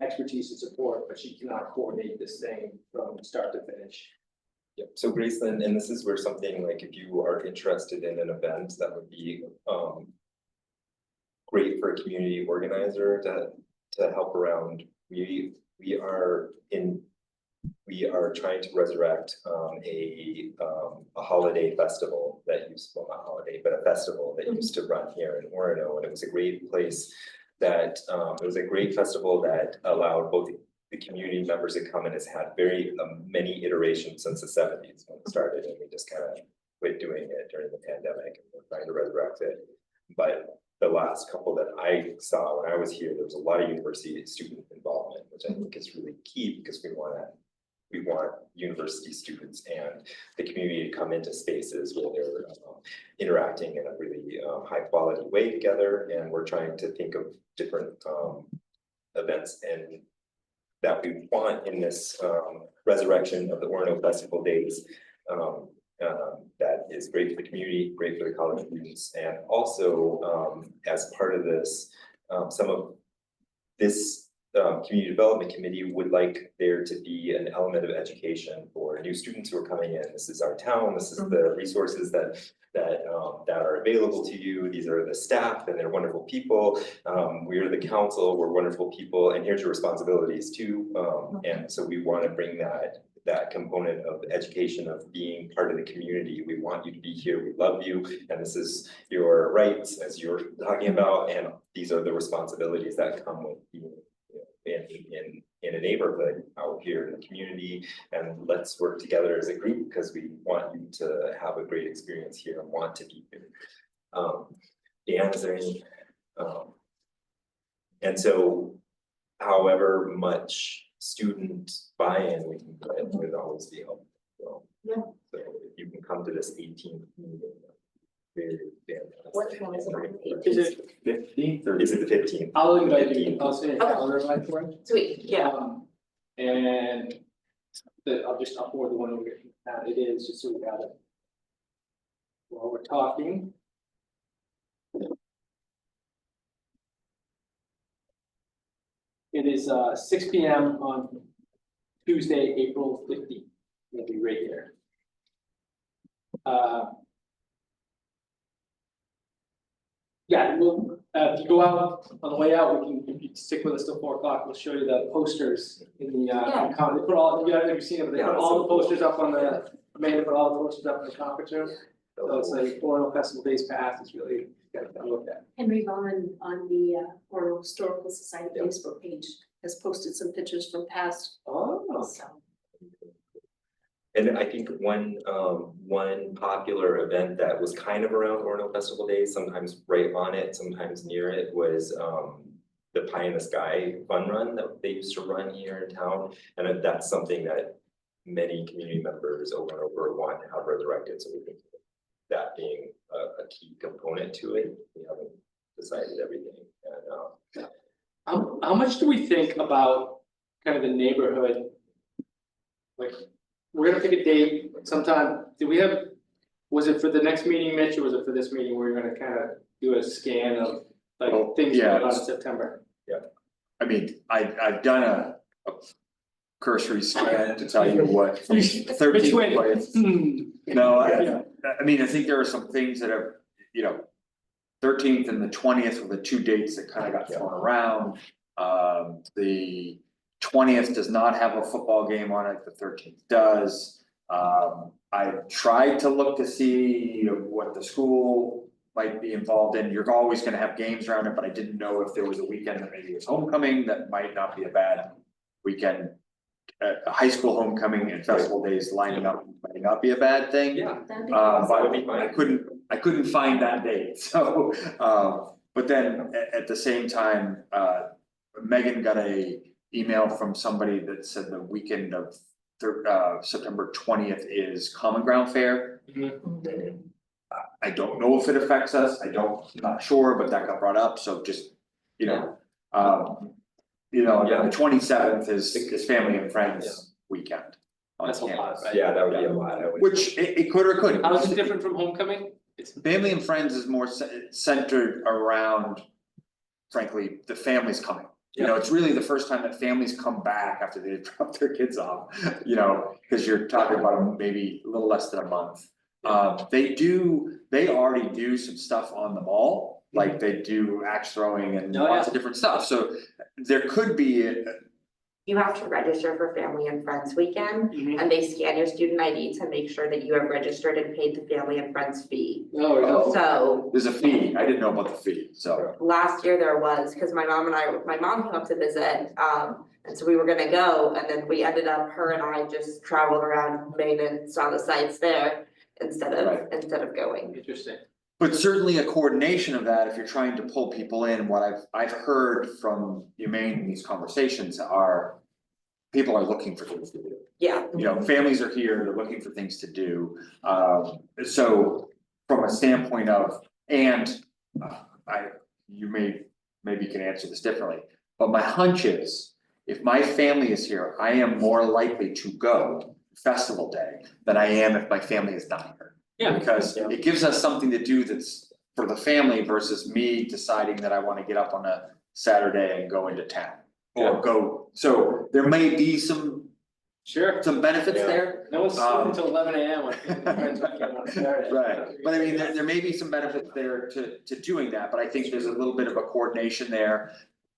expertise and support, but she cannot coordinate this thing from start to finish. Yep, so Graceland, and this is where something like if you are interested in an event that would be great for a community organizer to help around. We are trying to resurrect a holiday festival that well, not holiday, but a festival that used to run here in Orono, and it was a great place that it was a great festival that allowed both the community members that come and has had very many iterations since the 70s when it started, and we just kind of quit doing it during the pandemic, and we're trying to resurrect it. But the last couple that I saw when I was here, there was a lot of university student involvement, which I think is really key because we want university students and the community to come into spaces where they're interacting in a really high quality way together, and we're trying to think of different events and that we want in this resurrection of the Orono Festival Days. That is great for the community, great for the college students, and also as part of this, some of this community development committee would like there to be an element of education for new students who are coming in. This is our town, this is the resources that are available to you. These are the staff and they're wonderful people. We're the council, we're wonderful people, and here's your responsibilities too. And so we want to bring that component of education of being part of the community. We want you to be here, we love you, and this is your rights as you're talking about, and these are the responsibilities that come with being in a neighborhood out here in the community, and let's work together as a group because we want you to have a great experience here and want to be here. Dan, is there any, and so however much student buy-in we can get would always be helpful. So, Yeah. So if you can come to this 18th meeting, very fantastic. What time is it on the Is 18th? it, 15th or? Is it the 15th? I'll invite you, I'll send you a Okay. calendar invite for it. Sweet, yeah, And I'll forward the one it is, just so we got it. While we're talking. It is 6 p.m. on Tuesday, April 15th. It'll be right here. Yeah, we'll, if you go out on the way out, if you stick with us till 4 o'clock, we'll show you the posters in the Yeah. they put all, you guys have seen it, they Yeah, put that's all so the cool. posters up on the, Amanda put all the posters up in the conference room. So it's like Orono Festival Days Past, it's really, gotta look at. Henry Vaughn on the Orono Historical Society Facebook page has posted some pictures from past, Oh. so. And I think one popular event that was kind of around Orono Festival Days, sometimes right on it, sometimes near it, was the Pie in the Sky fun run that they used to run here in town. And that's something that many community members over and over want to have resurrected, so we think that being a key component to it. We haven't decided everything, and How much do we think about kind of the neighborhood? Like, we're gonna pick a date sometime, was it for the next meeting, Mitch, or was it for this meeting, we're gonna kind of do a scan of like Oh, things yeah. going on in September? I mean, I've done a cursory scan to tell you what from Mitch 13th went, was. No, I mean, I think there are some things that have, 13th and the 20th were the two dates that kind of got thrown around. The 20th does not have a football game on it, the 13th does. I tried to look to see what the school might be involved in. You're always gonna have games around it, but I didn't know if there was a weekend that maybe was homecoming, that might not be a bad weekend. A high school homecoming and festival days lining up might not be a bad thing. yeah. That'd be But That would be fine. I couldn't find that date, so, but then at the same time, Megan got a email from somebody that said the weekend of September 20th is Common Ground Fair. I don't know if it affects us, I'm not sure, but that got brought up, so just, Yeah. the 27th is family and friends weekend. on That's a lot, campus. right? Yeah, that would be a lot, I would. Which it could or couldn't. How is it different from homecoming? It's, Family and friends is more centered around, frankly, the families coming. It's really the first time that families come back after they drop their kids off, because you're talking about maybe a little less than a month. They already do some stuff on the mall, like they do axe throwing and Oh, lots yeah. of different stuff, so there could be. you have to register for Family and Friends Weekend, Mhm. and they scan your student ID to make sure that you have registered and paid the Family and Friends fee. No, no. So There's a fee, I didn't know about the fee, so. last year there was, cause my mom came up to visit, and so we were gonna go, and then we ended up, her and I just traveled around Maine and saw the sites there instead of going. Interesting. But certainly a coordination of that, if you're trying to pull people in, what I've heard from Humane in these conversations are. People are looking for things to do, Yeah, families are here, they're looking for things to do, so. From a standpoint of, you maybe can answer this differently, but my hunch is. If my family is here, I am more likely to go festival day than I am if my family is not here. Yeah. Because it gives us something to do that's for the family versus me deciding that I wanna get up on a Saturday and go into town. or go, so there may be some Sure. benefits Yeah. there. No one's sleeping until 11 a.m. Right, but I mean, there may be some benefits there to doing that, but I think there's a little bit of a coordination there.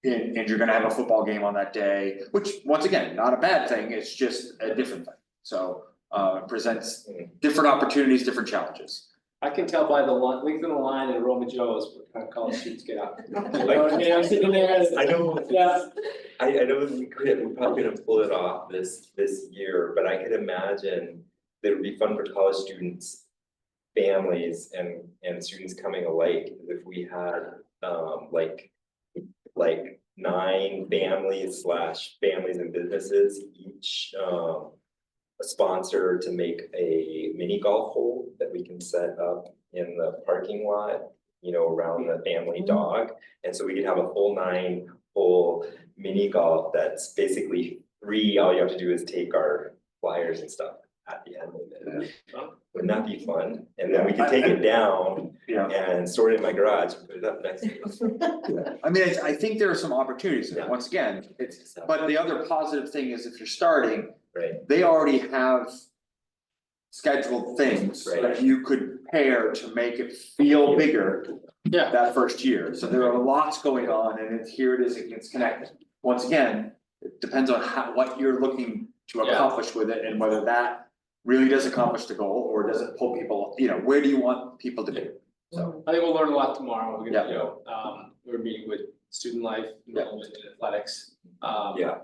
And you're gonna have a football game on that day, which, once again, not a bad thing, it's just a different thing. So, it presents different opportunities, different challenges. I can tell by the length of the line in Roma Joe's what kind of college students get up. You know what I mean? I'm sitting there. I know. Yeah. I know we're probably gonna pull it off this year, but I could imagine that it would be fun for college students, families and students coming alike, if we had like 9 families / families and businesses, each a sponsor to make a mini golf hole that we can set up in the parking lot, you know, around the family dog. And so we could have a full 9-hole mini golf that's basically free. All you have to do is take our flyers and stuff at the end of it. Wouldn't that be fun? And then we can take it down Yeah. and store it in my garage and put it up next to us. I mean, I think there are some opportunities there, Yeah. once again, but the other positive thing is if you're starting, Right, they already have scheduled things Right. that you could pair to make it feel bigger Yeah. that first year. So there are lots going on, and here it is, it gets connected. Once again, it depends on what you're looking to Yeah. accomplish with it and whether that really does accomplish the goal or does it pull people, you know, where do you want people to be? So, I think we'll learn a lot tomorrow. We're gonna, Yeah. we're meeting with student life, enrollment in athletics. yeah,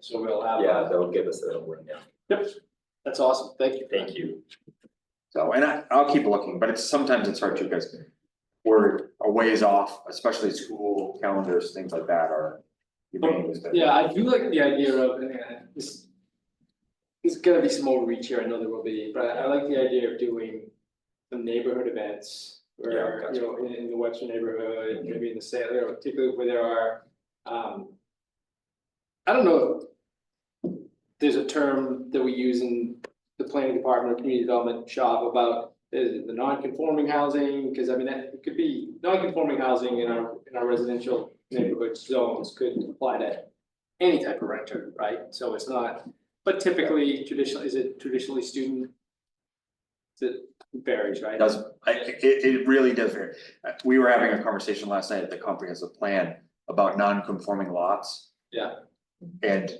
So we'll have. yeah, that'll give us a rundown. Yep, that's awesome. Thank you. Thank you. so, and I'll keep looking, but sometimes it's hard to, because we're a ways off, especially school calendars, things like that are. Yeah, I do like the idea of, and this. There's gonna be some overreach here, I know there will be, but I like the idea of doing some neighborhood events. Yeah, Where, gotcha. you know, in the Webster neighborhood, maybe in the Salem, you know, particularly where there are, I don't know. If there's a term that we use in the planning department or community development shop about the non-conforming housing, cause I mean, that it could be non-conforming housing in our residential neighborhood zones could apply to any type of renter, right? So it's not, but typically is it traditionally student? It varies, right? It really does vary. We were having a conversation last night at the comprehensive plan about non-conforming lots. Yeah. And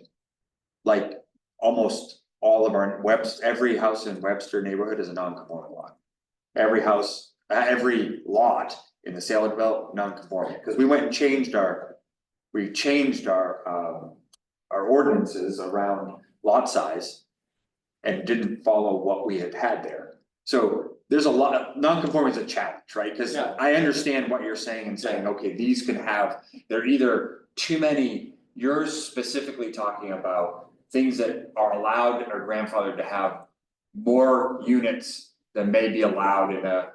like almost all of our every house in Webster neighborhood is a non-conforming lot. Every house, every lot in the Salem development, non-conforming, because we went and changed our ordinances around lot size. And didn't follow what we had there. So there's a lot of non-conforming is a challenge, right? Cause Yeah. I understand what you're saying and saying, okay, these can have, they're either too many. You're specifically talking about things that are allowed or grandfathered to have more units than may be allowed in a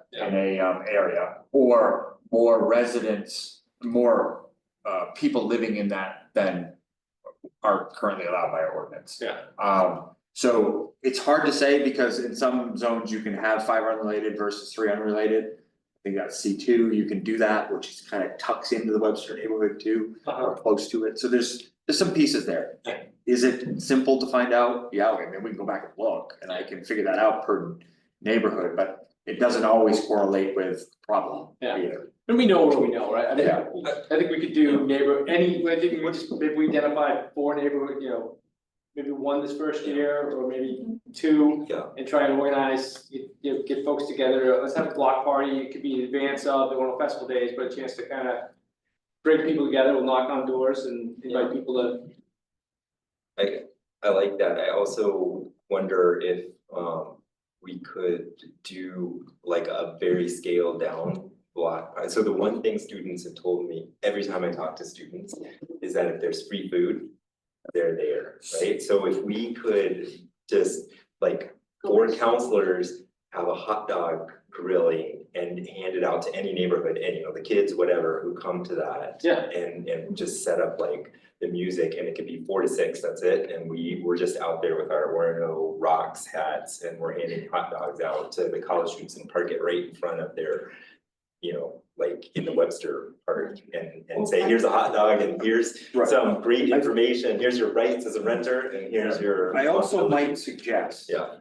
area. Or more residents, more people living in that than are currently allowed by our ordinance. Yeah. So it's hard to say because in some zones you can have 5 unrelated versus 3 unrelated. I think that's C2, you can do that, which is kind of tucks into the Webster neighborhood too, or close to it. So there's some pieces there. Yeah. Is it simple to find out? Yeah, I mean, we can go back and look and I can figure that out per neighborhood, but it doesn't always correlate with problem Yeah. either. And we know what we know, right? I mean, Yeah. I think we could do I think we just, maybe we identify 4 neighborhood, you know. Maybe 1 this first year, or maybe 2. Yeah. And try and organize, you know, get folks together, let's have a block party, it could be in advance of the Orono Festival days, but a chance to kind of. Bring people together, we'll knock on doors and invite people to. I like that. I also wonder if we could do like a very scaled down block. So the one thing students have told me every time I talk to students is that if there's free food, they're there, right? So if we could just like 4 counselors have a hot dog grilling and hand it out to any neighborhood, and you know, the kids, whatever, who come to that. Yeah. And just set up like the music, and it could be 4 to 6, that's it, and we're just out there with our Orono rocks hats and we're handing hot dogs out to the college students and park it right in front of their you know, like in the Webster part and say, here's a hot dog and here's Right. some great information, here's your rights as a renter and here's your. I also responsibility. might suggest. Yeah.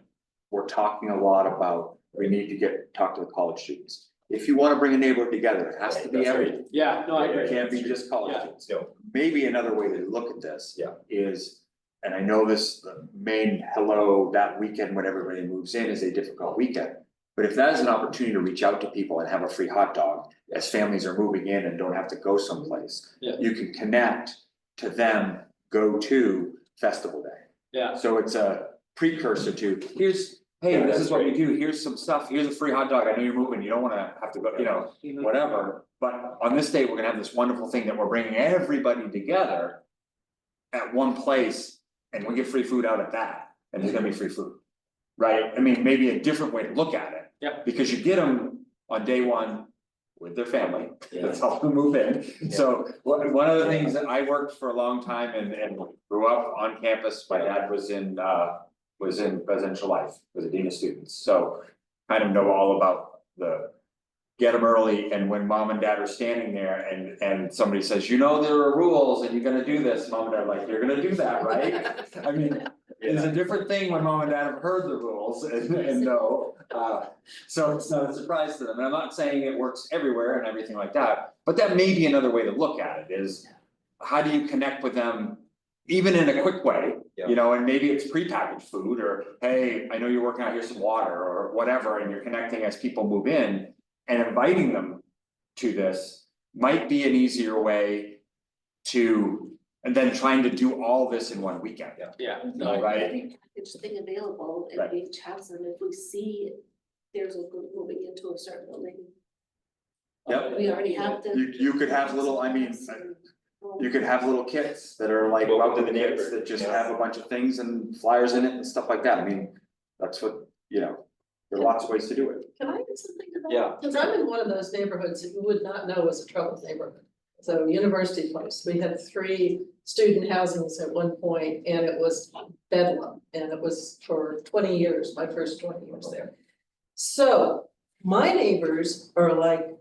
We're talking a lot about, we need to talk to the college students. If you wanna bring a neighborhood together, it has to be That's right. everything. Yeah, no, I agree. It can't be just college Yeah. students. No. Maybe another way to look at this. Yeah. Is, and I know this, the main hello, that weekend when everybody moves in is a difficult weekend. But if that is an opportunity to reach out to people and have a free hot dog, as families are moving in and don't have to go someplace. Yeah. You can connect to them, go to festival day. Yeah, So it's a precursor to, here's, hey, Yeah, this that's is what we great. do, here's some stuff, here's a free hot dog, I know you're moving, you don't wanna have to go, you know, whatever. But on this day, we're gonna have this wonderful thing that we're bringing everybody together at one place, and we get free food out at that, and there's gonna be free food. Right, I mean, maybe a different way to look at it. Yeah. Because you get them on day one with their family, Yeah. that's help them move in. So one of the things that I worked for a long time and grew up on campus, my dad was in residential life, was a dean of students, so. Kind of know all about the, get them early, and when mom and dad are standing there and somebody says, you know, there are rules and you're gonna do this, mom and dad are like, you're gonna do that, right? I mean, it's a different thing when mom and dad have heard the rules and know, so it's not a surprise to them, and I'm not saying it works everywhere and everything like that. But that may be another way to look at it, is how do you connect with them, even in a quick way? Yeah. You know, and maybe it's prepackaged food, or hey, I know you're working out, here's some water, or whatever, and you're connecting as people move in. And inviting them to this might be an easier way to, and then trying to do all this in one weekend. yeah, no, No, I- Right. every package thing available, Right. and we have them, if we see there's a group moving into a certain building. Yep. We already have the. You could have little, I mean, you could have little kits that are like Welcome to welcome the kits neighborhood, that just yeah. have a bunch of things and flyers in it and stuff like that, I mean, that's what, you know. There are lots of ways to do it. Can I add something to that? Yeah. Cause I'm in one of those neighborhoods that you would not know was a troubled neighborhood. So University Place, we had 3 student housings at one point and it was bedlam. And it was for 20 years, my first 20 years there. So my neighbors are like,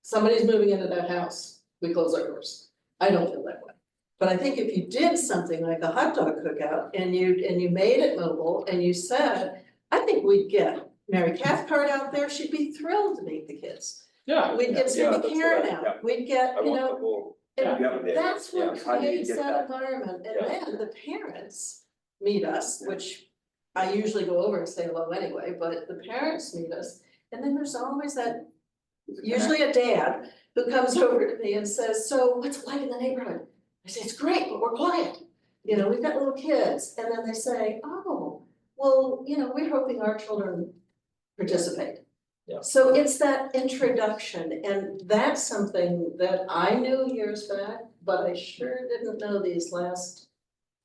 somebody's moving into that house, we close our doors. I don't feel that way. But I think if you did something like a hot dog cookout and you made it mobile and you said, I think we'd get Mary Cathcart out there, she'd be thrilled to meet the kids. yeah, We'd get Yeah, Cindy that's Karen what out, we'd get, I you want the know, whole. and Yeah. that's what Yeah. How do you creates get that that? environment, Yeah. and then the parents meet us, which I usually go over and say hello anyway, but the parents meet us, and then there's always that, usually a dad, who comes over to me and says, so what's it like in the neighborhood? I say, it's great, but we're quiet, you know, we've got little kids, and then they say, oh, well, you know, we're hoping our children participate. Yeah. So it's that introduction, and that's something that I knew years back, but I sure didn't know these last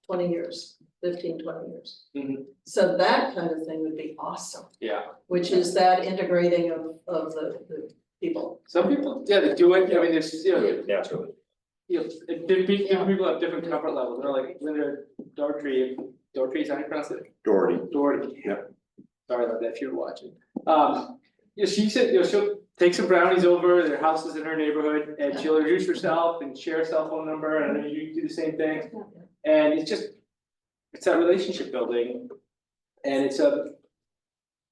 20 years, 15, 20 years. Mhm. So that kind of thing would be awesome, yeah. which is that integrating of the people. Some people, yeah, they do it, I mean, there's, you know, Naturally. different people have different comfort levels, they're like, when they're Doherty, is that how you pronounce it? Doherty. Doherty. Yep. Sorry about that if you're watching. Yeah, she said, you know, she'll take some brownies over, their house is in her neighborhood, and she'll introduce herself and share a cell phone number, and then you do the same thing. And it's just, it's that relationship building, and it's a,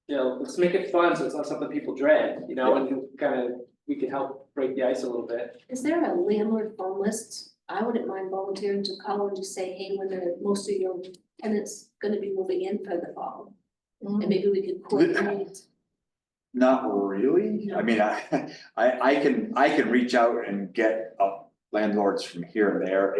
you know, let's make it fun, so it's not something people dread, you know, and kind of, we can help break the ice a little bit. Is there a landlord phone list? I wouldn't mind volunteering to call and just say, hey, when most of your tenants gonna be moving in for the fall. And maybe we could coordinate. Not really, I mean, I can reach out and get landlords from here and there,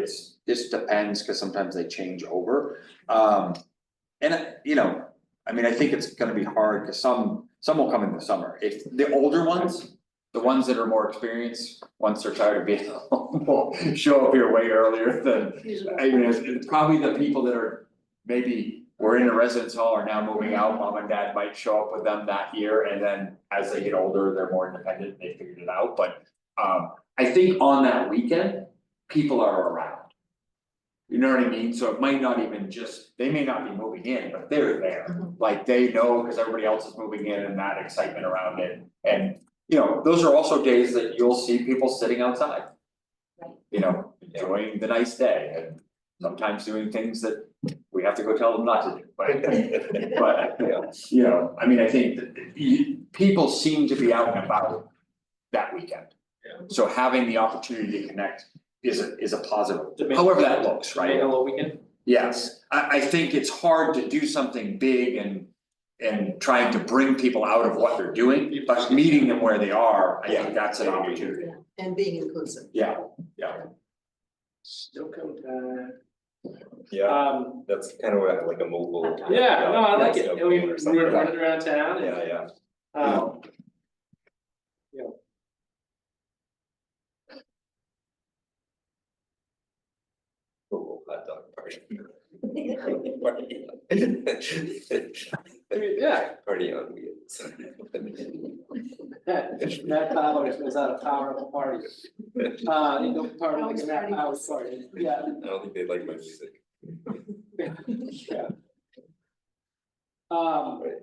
this depends, cause sometimes they change over. And you know, I mean, I think it's gonna be hard, cause some will come in the summer, if the older ones. The ones that are more experienced, once they're tired of being home, will show up here way earlier than, I mean, it's probably the people that are maybe were in a residence hall are now moving out, mom and dad might show up with them that year, and then as they get older, they're more independent, they figured it out, but I think on that weekend, people are around. You know what I mean, so it might not even just, they may not be moving in, but they're there, like they know, cause everybody else is moving in and that excitement around it, and those are also days that you'll see people sitting outside. Right. Enjoying the nice day and sometimes doing things that we have to go tell them not to do, but I mean, I think that people seem to be out and about that weekend. Yeah. So having the opportunity to connect is a positive, To make- however that looks, right? Make a little weekend. Yes, I think it's hard to do something big and trying to bring people out of what they're doing, but meeting them where they are, I think that's an opportunity. And being inclusive. Yeah, Still come time. Yeah, that's kind of like a mobile. Yeah, no, I like it, and we or were something. running around town and. Yeah, Yeah. Mobile hot dog party. I mean, yeah, Party on wheels. Matt Powers was out of power of a party. You know, party like a Matt Powers party, yeah. I don't think they like my music. Yeah. Right.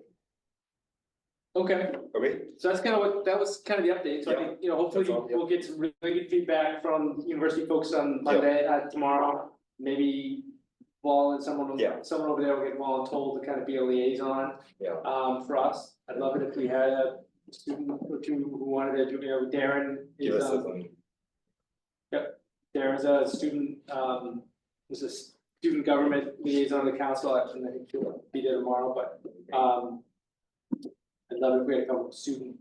Okay, Okay, so that's kind of what, that was kind of the update, so I think, hopefully that's all, yeah. we'll get some really good feedback from university folks on Monday, tomorrow. Maybe Paul and someone Yeah. over there will get voluntold to kind of be a liaison. Yeah. For us, I'd love it if we had a student or two who wanted to do, Darren give is, us some, Darren's a student, was a student government liaison of the council, I think he'll be there tomorrow, but, I'd love it if we had a couple of student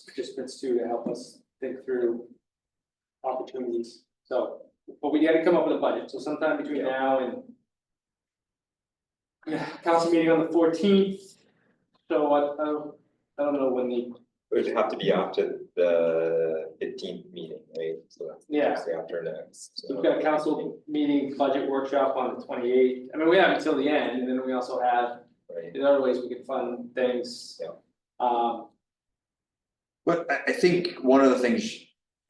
participants too to help us think through opportunities, so, but we gotta come up with a budget, so sometime between Yeah. now and council meeting on the 14th, so I don't know when the, it would have to be after the 15th meeting, right? So that's Yeah. Tuesday after next. we've got a council meeting budget workshop on the 28th, I mean, we have until the end, and then we also have, Right, there's other ways we can fund things. Yeah. but I think one of the things,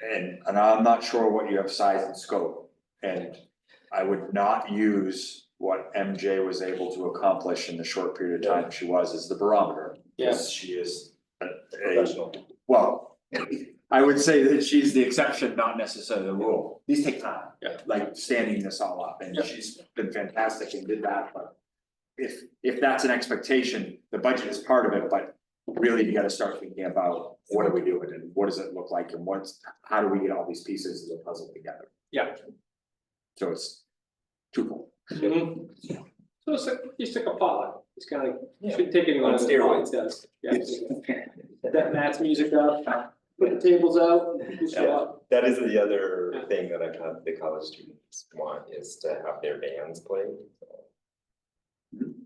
and I'm not sure what you have size and scope. And I would not use what MJ was able to accomplish in the short period of time she was as the barometer. Yes, she is a, professional. well, I would say that she's the exception, not necessarily the rule. These take time. Yeah. Like standing this all up, and Yeah. she's been fantastic and did that, but if that's an expectation, the budget is part of it, but really you gotta start thinking about what are we doing and what does it look like and how do we get all these pieces of the puzzle together? Yeah. So it's twofold. Mhm. So it's like, you stick a pot, it's kind of like, you Yeah. should take anyone On as a steroids. does, yeah. Set that Matt's music up, put the tables out, just show up. That is the other Yeah. thing that I've had the college students want is to have their bands play.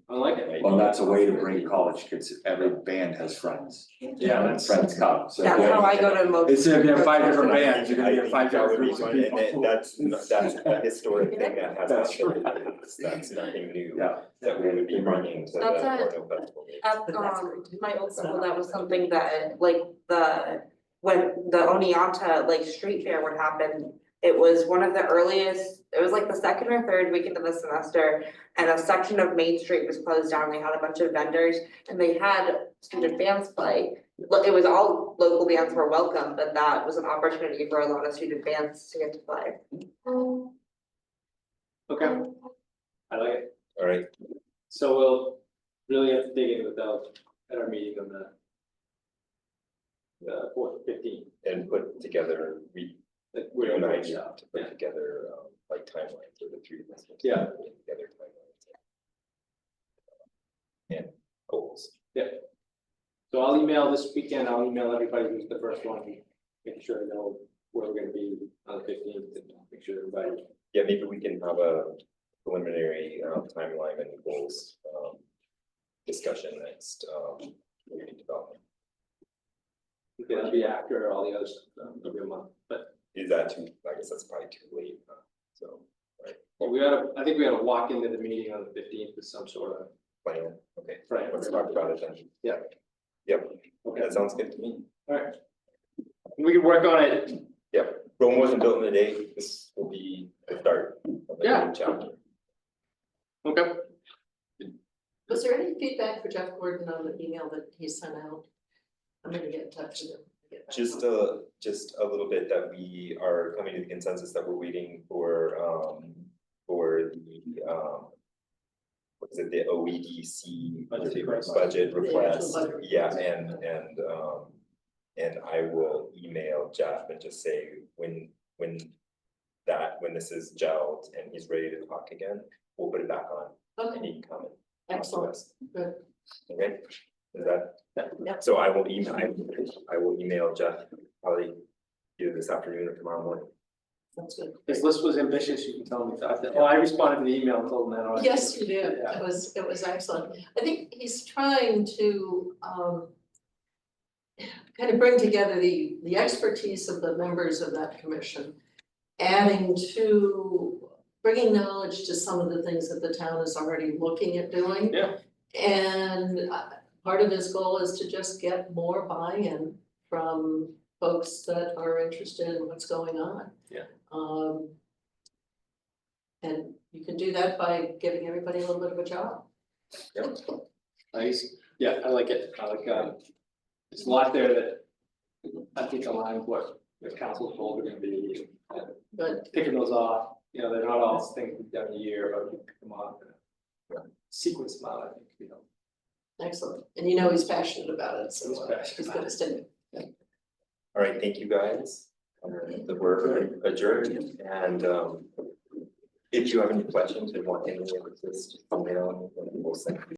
I like it. Well, that's a way to bring college kids, every band has friends. Yeah, that's. Friends come, so. That's how I go to most. It's if you have 5 different bands, you're gonna I get think 5 that different would be groups of one, and people. that's a historic thing that has That's happened, that's nothing new. Yeah. That we would be bringing to the That's Orono Festival. At my old school, that was something that like when the Oneonta like street fair would happen. It was one of the earliest, it was like the second or third weekend of the semester. And a section of Main Street was closed down, they had a bunch of vendors and they had student bands play. Look, it was all local bands were welcome, but that was an opportunity for a lot of student bands to get to play. Okay, I like it, Alright, so we'll really have to dig into those at our meeting on the 15th, and put together, like we we're and I gonna need workshop, to put yeah. together like timelines for the three of us. Yeah. Putting together timelines. And goals. So I'll email this weekend, I'll email everybody who's the first one, make sure they know where we're gonna be on the 15th, and make sure everybody. Yeah, maybe we can have a preliminary timeline and goals discussion next community development. It'll be after all the others, it'll be a month, but Is that too, I guess that's probably too late, so, right, I think we gotta walk into the meeting on the 15th with some sort of. plan, okay, Right. let's talk about it then. Yeah. Yep, Okay, that sounds good to me. alright. We can work on it, Yep, Rome wasn't built in a day, this will be the start of a Yeah. new chapter. okay, Was there any feedback for Jeff Gordon on the email that he sent out? I'm gonna get in touch with him. just a little bit that we are coming to the consensus that we're waiting for the what is it, the OEDC Budget request. budget The actual request, budget yeah, and I will email Jeff and just say when this is gelled and he's ready to talk again, we'll put it back on and Okay, he can comment. excellent, good. Okay, is that? Yep. So I will email Jeff probably either this afternoon or tomorrow morning. That's good. His list was ambitious, you can tell me, I responded to the email and told him that already. Yes, you did. Yeah. It was excellent. I think he's trying to kind of bring together the expertise of the members of that commission, bringing knowledge to some of the things that the town is already looking at doing. Yeah. And part of his goal is to just get more buy-in from folks that are interested in what's going on. Yeah. And you can do that by giving everybody a little bit of a job. Nice, yeah, I like it, there's a lot there that I think aligns what the council's goals are gonna be, and But picking those off, they're not all things we've done in a year, but we pick them off and sequence them out, I think, excellent. And you know he's passionate about it, so He's passionate he's about gonna stay. All right, thank you guys. The work adjourned, and if you have any questions or want any of this, just email me and we'll send.